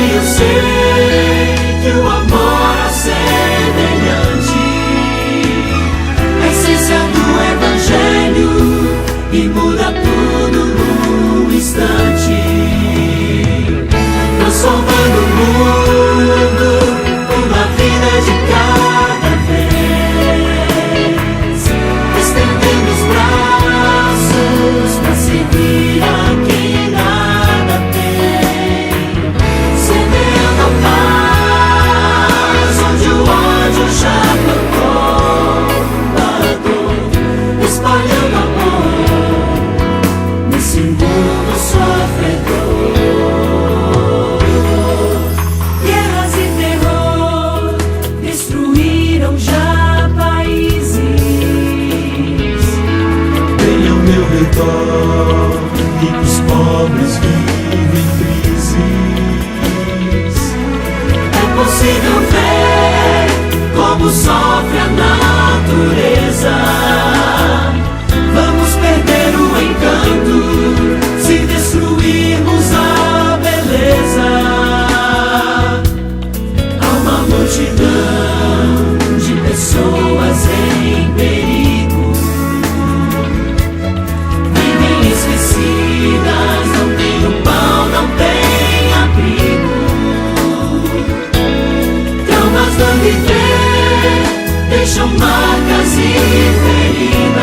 eu sei que o amor é semelhante, a essência do Evangelho, e muda tudo num instante, transformando o mundo uma vida de cada vez, estendendo os braços para servir a quem nada tem, semeando a paz onde o ódio já plantou a dor, espalhando amor nesse mundo sofredor. Guerras e terror destruíram já países. Bem ao meu redor, ricos, pobres vivem crises. É possível ver como sofre a natureza. Vamos perder o encanto se destruirmos a beleza. Há uma multidão de pessoas em perigo, vivem esquecidas, não tem o pão, não tem abrigo. Traumas do viver deixam marcas e feridas.